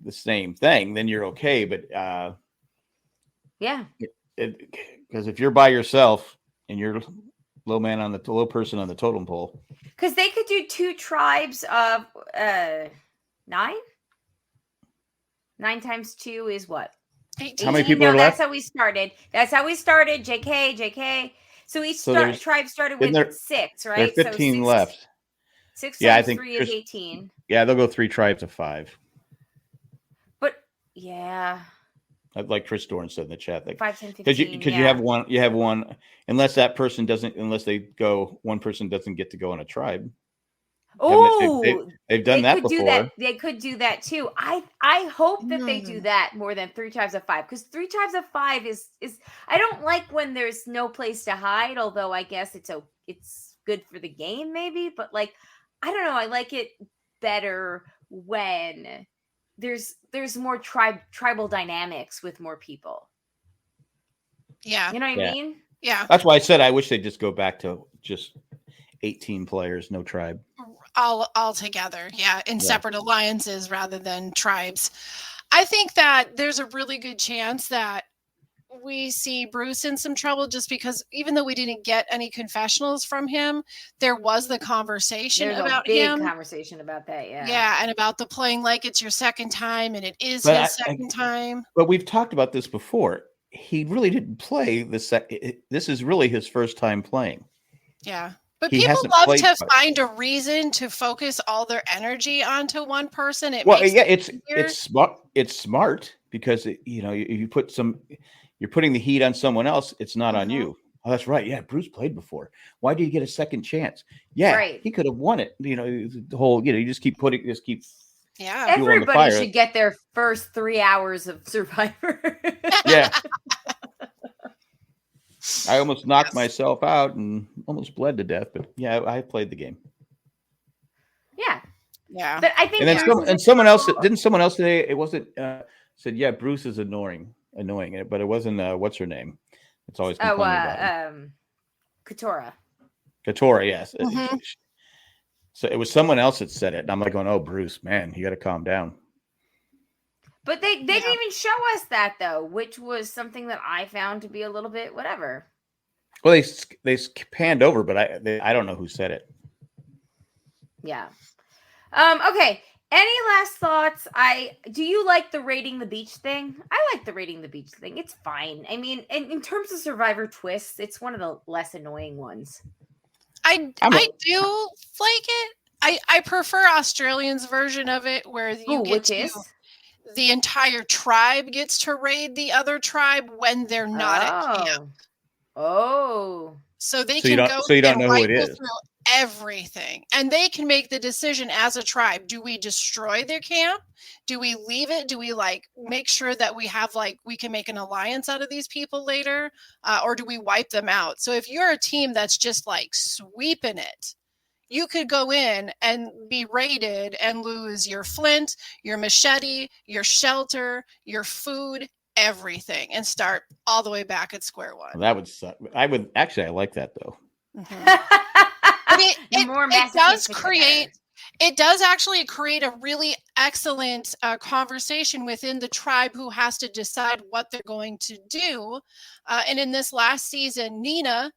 the same thing, then you're okay. But because if you're by yourself and you're low person on the totem pole, because they could do 2 tribes of 9. 9 times 2 is what? 18. How many people are left? That's how we started. JK. So each tribe started with 6, right? There are 15 left. 6 times 3 is 18. Yeah, they'll go 3 tribes of 5. But yeah, like Chris Dorn said in the chat, 5, 10, 15. Because you have one, unless that person one person doesn't get to go on a tribe. Oh, they've done that before. They could do that too. I hope that they do that more than 3 tribes of 5, because 3 tribes of 5 is I don't like when there's no place to hide. Although I guess it's good for the game maybe, but like I don't know. I like it better when there's more tribal dynamics with more people. Yeah, you know what I mean. Yeah, that's why I said I wish they'd just go back to just 18 players, no tribe. All together, in separate alliances rather than tribes. I think that there's a really good chance that we see Bruce in some trouble, just because even though we didn't get any confessionals from him, there was the conversation about him. Conversation about that, and about the playing like it's your second time, and it is his second time. But we've talked about this before. He really didn't play this is really his first time playing. Yeah. But people love to find a reason to focus all their energy onto one person. It's smart. It's smart because you're putting the heat on someone else. It's not on you. Oh, that's right. Yeah, Bruce played before. Why did he get a second chance? Yeah, he could have won it. The whole. You just keep. Yeah, everybody should get their first 3 hours of Survivor. Yeah. I almost knocked myself out and almost bled to death, but I played the game. Yeah. But I think, someone else today, it wasn't said, Bruce is annoying, but it wasn't what's her name? It's always complaining about him. Katora, yes. Mm-hmm. So it was someone else that said it, and I'm like going, "Oh, Bruce, man, you got to calm down." But they didn't even show us that, though, which was something that I found to be a little bit whatever. Well, they panned over, but I don't know who said it. Yeah. Okay. Any last thoughts? Do you like the raiding the beach thing? I like the raiding the beach thing. It's fine. I mean, in terms of Survivor twists, it's one of the less annoying ones. I do like it. I prefer Australians' version of it, where the entire tribe gets to raid the other tribe when they're not at camp. Oh. So they can go so you don't know who it is. Through everything. And they can make the decision as a tribe. Do we destroy their camp? Do we leave it? Do we make sure that we have we can make an alliance out of these people later? Or do we wipe them out? So if you're a team that's just sweeping it, you could go in and be raided and lose your flint, your machete, your shelter, your food, everything, and start all the way back at square one. Well, that would suck. I like that though. Mm-hmm. It does actually create a really excellent conversation within the tribe who has to decide what they're going to do. And in this last season, Nina,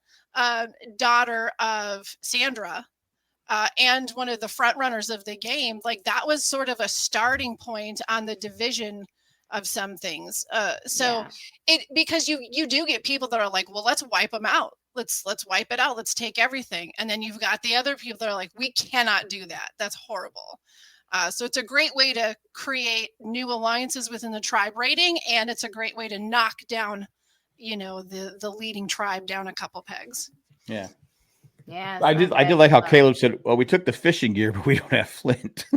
daughter of Sandra, and one of the front runners of the game, that was sort of a starting point on the division of some things. Because you do get people that are well, let's wipe them out. Let's wipe it out. Let's take everything. And then you've got the other people that are we cannot do that. That's horrible. So it's a great way to create new alliances within the tribe rating. And it's a great way to knock down, the leading tribe down a couple pegs. Yeah. Yeah, I did like how Caleb said, "Well, we took the fishing gear, but we don't have flint."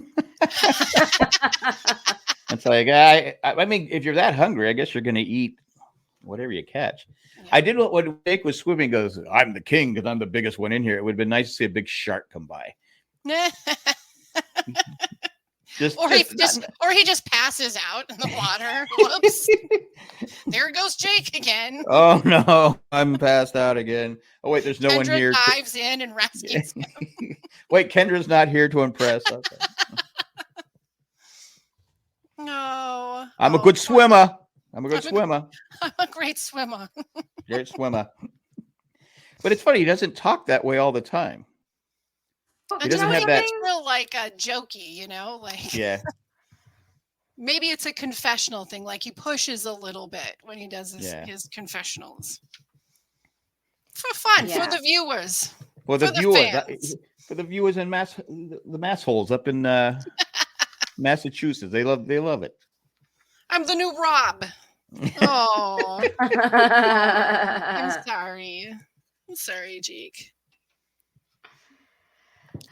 It's I mean, if you're that hungry, I guess you're going to eat whatever you catch. Yeah. I did when Jake was swimming. Goes, "I'm the king because I'm the biggest one in here." It would have been nice to see a big shark come by. Or he just passes out in the water. Whoops. There goes Jake again. Oh no, I'm passed out again. Oh wait, there's no Kendra one here. Dives in and rescues him. Wait, Kendra's not here to impress. Okay. No. I'm a good swimmer. I'm a good swimmer. I'm a great swimmer. Great swimmer. But it's funny, he doesn't talk that way all the time. He doesn't have that. Real like a jokey, you know, like Yeah. Maybe it's a confessional thing, like he pushes a little bit when he does his confessionals. For fun, for the viewers. Well, the viewers, for the viewers in the mass holes up in Massachusetts, they love it. I'm the new Rob. Oh, I'm sorry, Jake.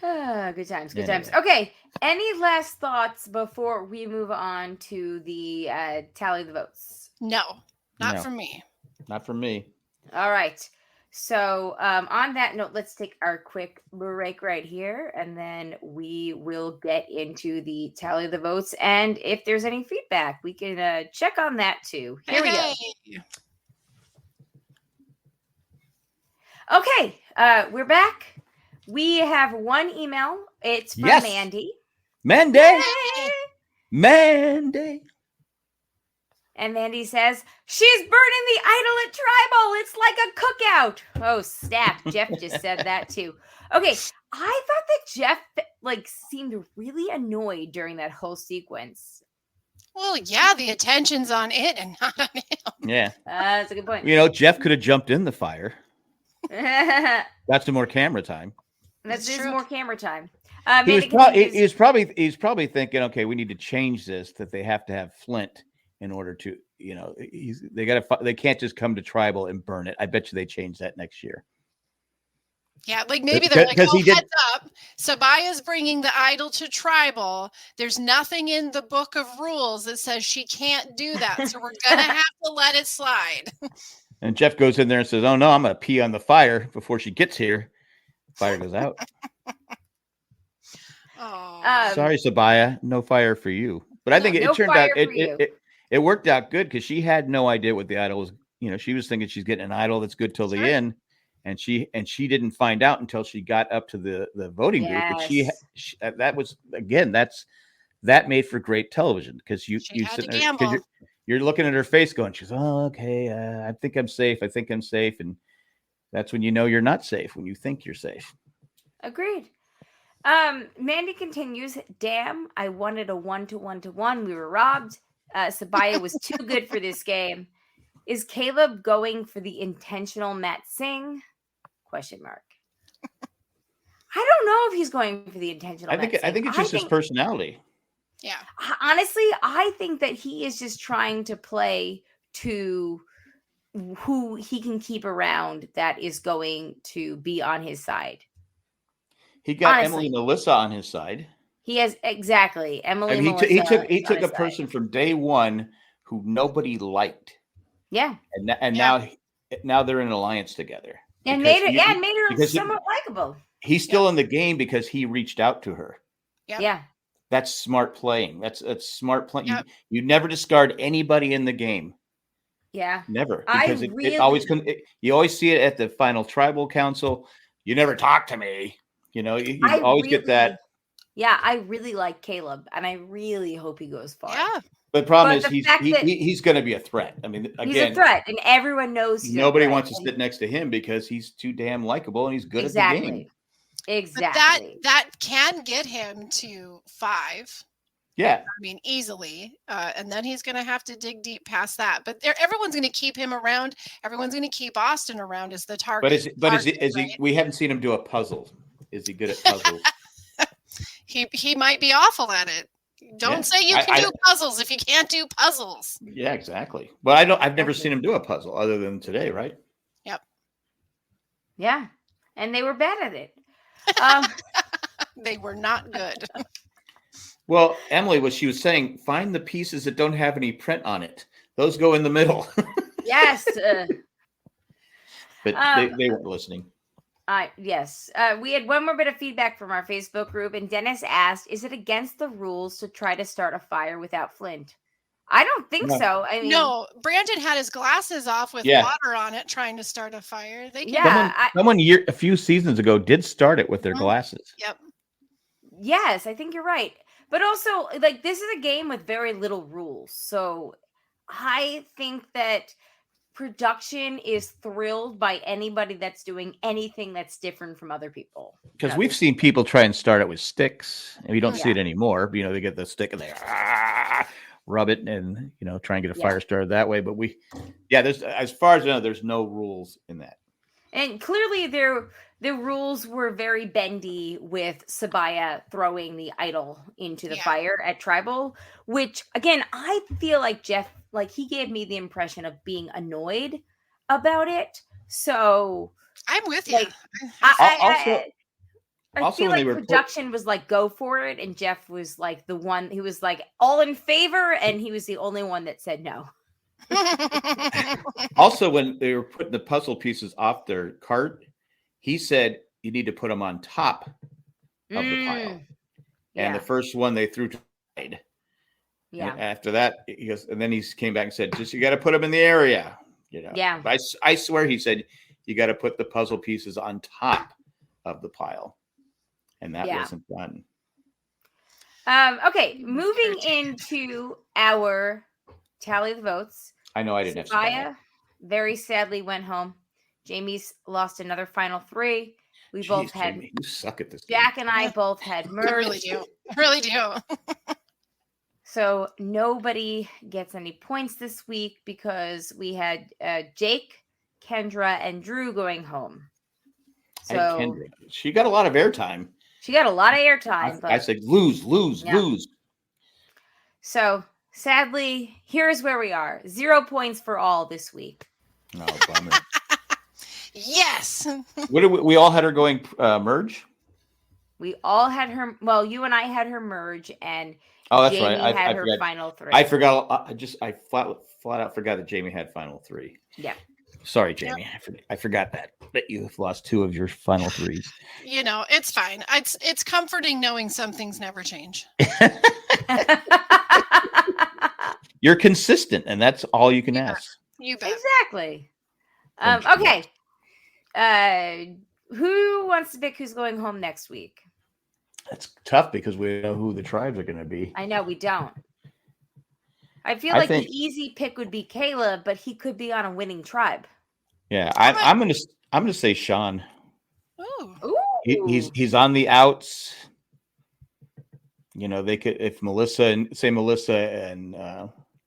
Good times. Okay. Any last thoughts before we move on to the tally the votes? No, not from me. Not from me. All right. So on that note, let's take our quick break right here, and then we will get into the tally of the votes. And if there's any feedback, we can check on that too. Here we go. Okay, we're back. We have one email. It's from Mandy. Mandy. And Mandy says, she's burning the idol at Tribal. It's like a cookout. Oh, snap. Jeff just said that too. Okay, I thought that Jeff seemed really annoyed during that whole sequence. Well, yeah, the attention's on it and not on him. Yeah. That's a good point. You know, Jeff could have jumped in the fire. Got some more camera time. That's more camera time. He's probably thinking, okay, we need to change this, that they have to have Flint in order to, you know, they can't just come to Tribal and burn it. I bet you they change that next year. Yeah, like maybe they're like, oh, heads up. Sabaya's bringing the idol to Tribal. There's nothing in the book of rules that says she can't do that. So we're going to have to let it slide. And Jeff goes in there and says, oh no, I'm going to pee on the fire before she gets here. Fire goes out. Sorry, Sabaya, no fire for you. But I think it turned out it worked out good because she had no idea what the idol was. You know, she was thinking she's getting an idol that's good till the end, and she didn't find out until she got up to the voting booth. But she that was again that made for great television because you sit there, because you're looking at her face going, she's okay, I think I'm safe, and that's when you know you're not safe, when you think you're safe. Agreed. Mandy continues, damn, I wanted a 1-to-1-to-1. We were robbed. Sabaya was too good for this game. Is Caleb going for the intentional Matt Singh? ? I don't know if he's going for the intentional. I think it's just his personality. Yeah. Honestly, I think that he is just trying to play to who he can keep around that is going to be on his side. He got Emily and Melissa on his side. He has Emily. And Melissa he took a person from day one who nobody liked. Yeah. And now they're in an alliance together. And made her somewhat likable. He's still in the game because he reached out to her. Yep. Yeah. That's smart playing. That's smart playing. Yep. You never discard anybody in the game. Yeah. Never. Because you always see it at the final tribal council. You never talk to me. You know, you always get that. Yeah, I really like Caleb, and I really hope he goes far. Yeah. But the problem is he's going to be a threat. I mean, again, he's a threat, and everyone knows nobody wants to sit next to him because he's too damn likable and he's good at the game. Exactly. But that can get him to 5. Yeah. I mean, easily. And then he's going to have to dig deep past that. But everyone's going to keep him around. Everyone's going to keep Austin around as the target. But is he? We haven't seen him do a puzzle. Is he good at puzzles? He might be awful at it. Don't say you can do puzzles if you can't do puzzles. Yeah, exactly. But I've never seen him do a puzzle other than today, right? Yep. Yeah, and they were bad at it. They were not good. Well, Emily, she was saying, find the pieces that don't have any print on it. Those go in the middle. Yes. But they weren't listening. Yes. We had one more bit of feedback from our Facebook group, and Dennis asked, "Is it against the rules to try to start a fire without flint?" I don't think No. so. I mean, No, Brandon had his glasses off with Yeah. water on it, trying to start a fire. They can. Yeah, Someone a few seasons ago did start it with their glasses. Yep. yes, I think you're right. But also, like, this is a game with very little rules. So I think that production is thrilled by anybody that's doing anything that's different from other people. Because we've seen people try and start it with sticks, and we don't see Yeah. it anymore. You know, they get the stick and they rub it and, you know, try and get a fire started that way. But there's, as far as I know, there's no rules in that. And clearly the rules were very bendy with Sabaya throwing the idol into the fire at Tribal, which, again, I feel like Jeff, like, he gave me the impression of being annoyed about it. So I'm with you. like, I Also, feel when they like were production was like, go for it, and Jeff was like the one who was like all in favor, and he was the only one that said no. Also, when they were putting the puzzle pieces off their cart, he said you need to put them on top of the pile. And the first one they threw died. Yeah. And after that, he goes, and then he came back and said, "Just you got to put them in the area." You know. Yeah. I swear he said you got to put the puzzle pieces on top of the pile, and that wasn't done. Okay, moving into our tally of the votes. I know I didn't have Sabaya very sadly went home. Jamie's lost another final 3. We both had Jamie, you suck at this. Jack and I both had merged. I really do. I really do. So nobody gets any points this week because we had Jake, Kendra, and Drew going home. So Kendra, she got a lot of airtime. She got a lot of airtime. I said lose. So sadly, here's where we are. 0 points for all this week. Oh, bummer. Yes. What did we all had her going merge? We all had her. Well, you and I had her merge, and that's Jamie right. had I her forgot. final 3. I forgot. I flat out forgot that Jamie had final 3. Yeah. Sorry, Jamie. Yep. I forgot that you've lost 2 of your final 3s. You know, it's fine. It's comforting knowing some things never change. You're consistent, and that's all you can ask. You bet. Exactly. Okay. Who wants to pick who's going home next week? That's tough because we know who the tribes are going to be. I know we don't. I feel like the easy pick would be Caleb, but he could be on a winning tribe. Yeah, I'm gonna say Sean. Ooh. He's on the outs. You know, they could if Melissa and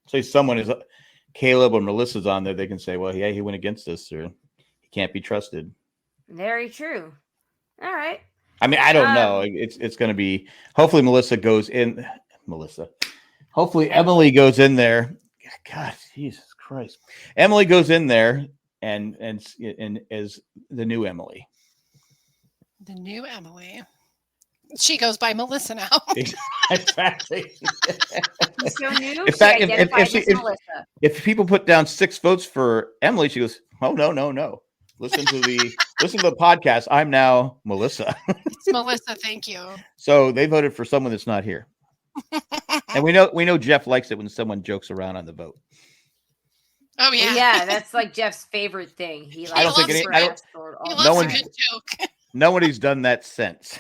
say someone is Caleb or Melissa's on there, they can say, well, yeah, he went against us, or he can't be trusted. Very true. All right. I mean, I don't know. It's going to be. Hopefully, Melissa goes in. Hopefully, Emily goes in there. God, Jesus Christ! Emily goes in there and is the new Emily. The new Emily. She goes by Melissa now. Exactly. She's so new. In fact, if people put down 6 votes for Emily, she goes, "Oh no! Listen to the podcast. I'm now Melissa." It's Melissa. Thank you. So they voted for someone that's not here, and we know Jeff likes it when someone jokes around on the vote. Oh yeah, yeah, that's like Jeff's favorite thing. He I don't think he loves a good joke. Nobody's done that since.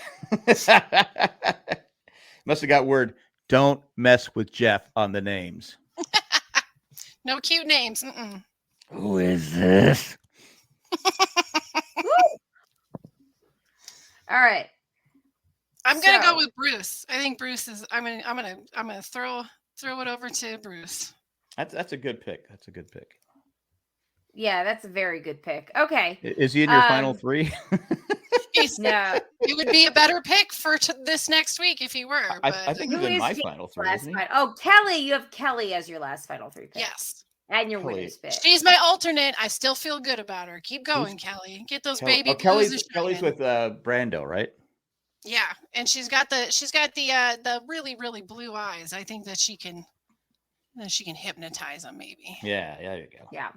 Must have got word. Don't mess with Jeff on the names. No cute names. Mm-mm. Who is this? All right. I'm gonna go with Bruce. I think Bruce is. I'm gonna throw it over to Bruce. That's a good pick. That's a good pick. Yeah, that's a very good pick. Okay. Is he in your final 3? No, it would be a better pick for this next week if he were. But I think he's in my final 3. Kelly, you have Kelly as your last final 3 pick. Yes, and your winner's pick. She's my alternate. I still feel good about her. Keep going, Kelly. Get those baby. Kelly's with Brando, right? Yeah, and she's got the really really blue eyes. I think that she can hypnotize him. Maybe. Yeah. There you go. Yeah.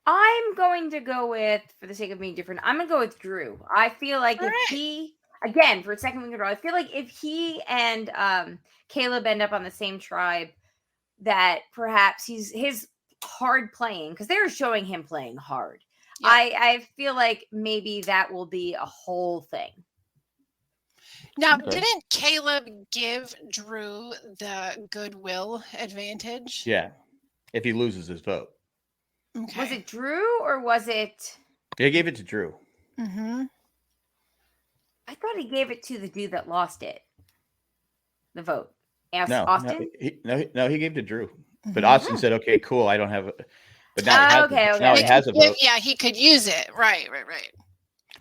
I'm going to go with, for the sake of being different, I'm going to go with Drew. I feel like All if right. he, again, for a second week in a row, I feel like if he and Caleb end up on the same tribe, that perhaps his hard playing, because they're showing him playing hard. Yep. I feel like maybe that will be a whole thing. Now, Okay. didn't Caleb give Drew the goodwill advantage? Yeah. If he loses his vote. Okay. Was it Drew or was it? They gave it to Drew. Mm-hmm. I thought he gave it to the dude that lost it. The vote. No, Austin? no, he gave it to Drew. But Mhm. Austin said, "Okay, cool. I don't have it." But now, Okay. now he has a vote. Yeah, he could use it. Right.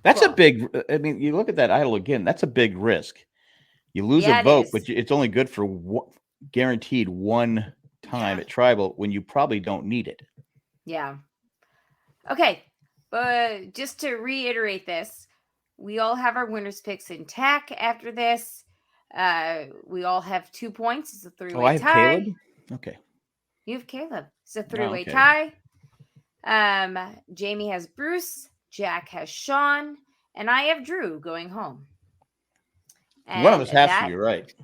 That's Cool. a big. I mean, you look at that idol again. That's a big risk. You lose Yeah, a it vote, is. but it's only good for guaranteed one time Yeah. at tribal when you probably don't need it. Yeah. Okay. But just to reiterate this, we all have our winners picks intact after this. We all have 2 points. It's a three-way I have tie. Caleb. Okay. You have Caleb. It's a three-way okay. tie. Jamie has Bruce, Jack has Sean, and I have Drew going home. One of us And has to be right.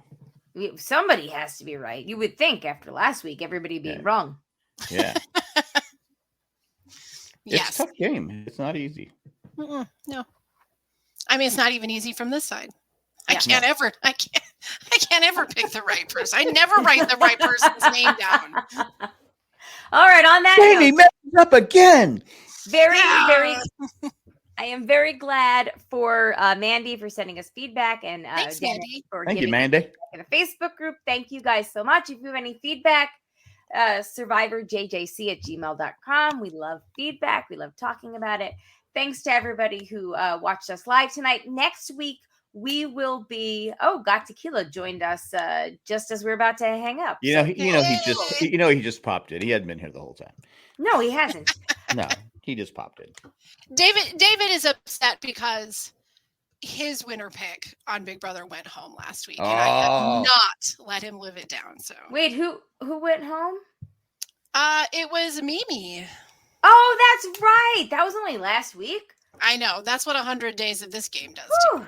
Somebody has to be right. You would think after last week, everybody being wrong. Yeah. Yes. It's a tough game. It's not easy. No. I mean, it's not even easy from this side. I Yeah. can't ever pick the right person. I never write the right person's name down. All right. On that Jamie note, messes up again. very. I am very glad for Mandy for sending us feedback and Thanks, Dennis Mandy. for Thank you, giving Mandy. in the Facebook group. Thank you guys so much. If you have any feedback, SurvivorJJC@gmail.com. We love feedback. We love talking about it. Thanks to everybody who watched us live tonight. Next week, we will be. Got Tequila joined us just as we're about to hang up. He just popped in. He hadn't been here the whole time. No, he hasn't. No, he just popped in. David is upset because his winner pick on Big Brother went home last week, and I have not let him live it down. So Wait, who went home? it was Mimi. Oh, that's right. That was only last week. I know. That's what 100 days of this game does. Whew,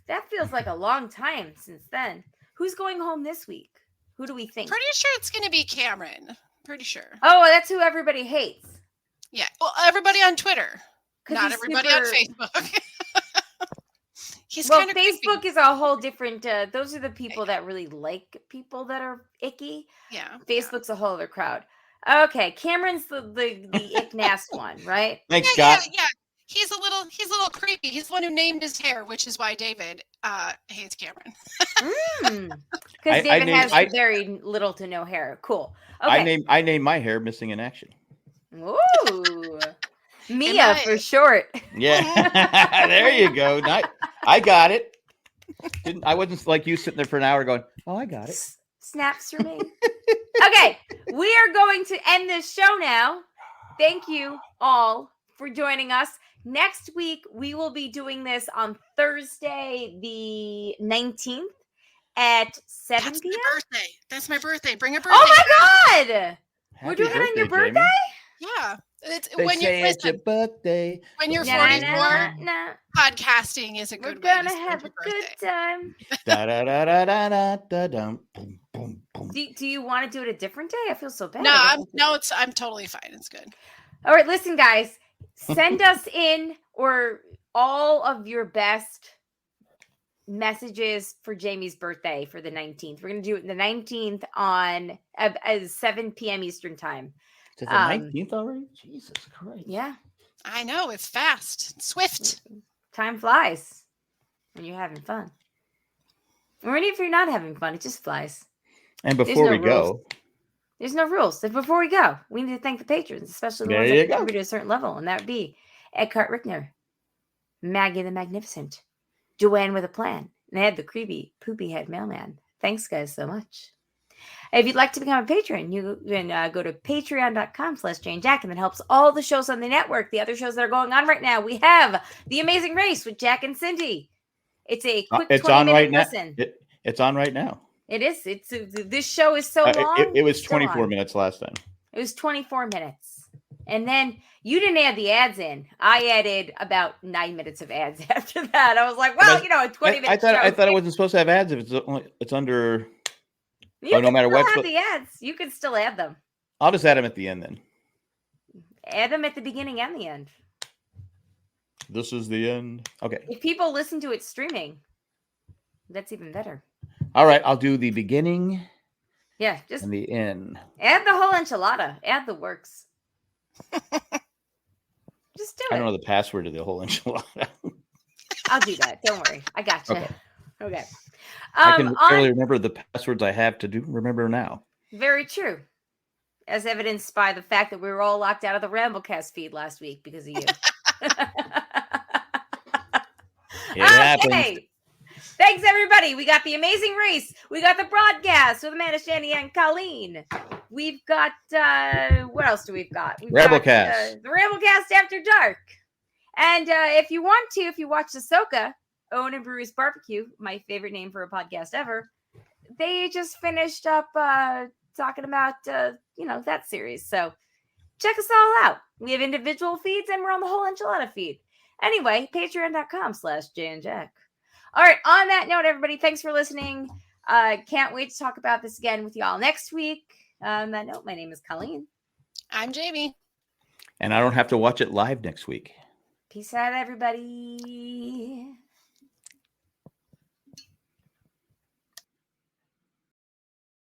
that feels like a long time since then. Who's going home this week? Who do we think? Pretty sure it's going to be Cameron. Pretty sure. Oh, that's who everybody hates. Yeah. Well, everybody on Twitter. 'Cause Not he's everybody super- on Facebook. He's Well, kind of Facebook is a whole different. Those are the people that really like people that are icky. Yeah. Facebook's a whole other crowd. Okay, Cameron's the ick-nast one, right? Thanks, Yeah. Scott. He's a little creepy. He's the one who named his hair, which is why David hates Cameron. Because I David has very little to no hair. Cool. Okay. I named my hair Missing in Action. Ooh. Mia for short. Yeah. There you go. I got it. I wasn't like you sitting there for an hour going, "Oh, I got it." Snaps for me. Okay, we are going to end this show now. Thank you all for joining us. Next week, we will be doing this on Thursday, the 19th at 7 p.m. That's my birthday. Bring a birthday. Oh my God! We're Happy doing it on your birthday, birthday? Yeah. It's They when say it's your birthday. when you're Nah, 44, nah, nah. podcasting is a We're good way gonna to have spend a your good birthday. time. Da da da da da da da dum. Boom boom boom. Do you want to do it a different day? I feel so bad. I'm totally fine. It's good. All right, listen, guys. Send us in or all of your best messages for Jamie's birthday for the 19th. We're going to do it the 19th on 7 p.m. Eastern time. Is it the 19th already? Jesus Christ. Yeah. I know. It's fast. Swift. Time flies when you're having fun. Or even if you're not having fun, it just flies. And before we go, there's no rules. So before we go, we need to thank the patrons, especially the ones that contribute to a certain level. And that would be Eckhart Rickner, Maggie the Magnificent, Joanne with a Plan, and Ed the Creepy Poopy Head Mailman. Thanks, guys, so much. If you'd like to become a patron, you can go to patreon.com/JaneJack, and that helps all the shows on the network. The other shows that are going on right now, we have The Amazing Race with Jack and Cindy. It's a quick 20-minute listen. It's on right now. It is. This show is so long. It was so 24 on. minutes last time. It was 24 minutes. And then you didn't add the ads in. I added about 9 minutes of ads after that. I was like, well, a 20 minute I show. thought it wasn't supposed to have ads if it's under. You no matter what. Have the ads. You can still add them. I'll just add them at the end then. Add them at the beginning and the end. This is the end. Okay. If people listen to it streaming, that's even better. All right, I'll do the beginning. Yeah, just and the end. Add the whole enchilada. Add the works. Just do it. I don't know the password to the whole enchilada. I'll do that. Don't worry. I got you. Okay. I can barely remember the passwords I have to remember now. Very true. As evidenced by the fact that we were all locked out of the Ramblecast feed last week because of you. It happens. Thanks, everybody. We got the Amazing Race. We got the broadcast with Amanda, Shanny, and Colleen. We've got, what else do we've got? Ramblecast. The Ramblecast After Dark. And if you want to, if you watch Ahsoka, Owen and Brewer's Barbecue, my favorite name for a podcast ever, they just finished up talking about, that series. So check us all out. We have individual feeds and we're on the whole enchilada feed. Anyway, patreon.com/JandJack. All right. On that note, everybody, thanks for listening. Can't wait to talk about this again with y'all next week. On that note, my name is Colleen. I'm Jamie. And I don't have to watch it live next week. Peace out, everybody.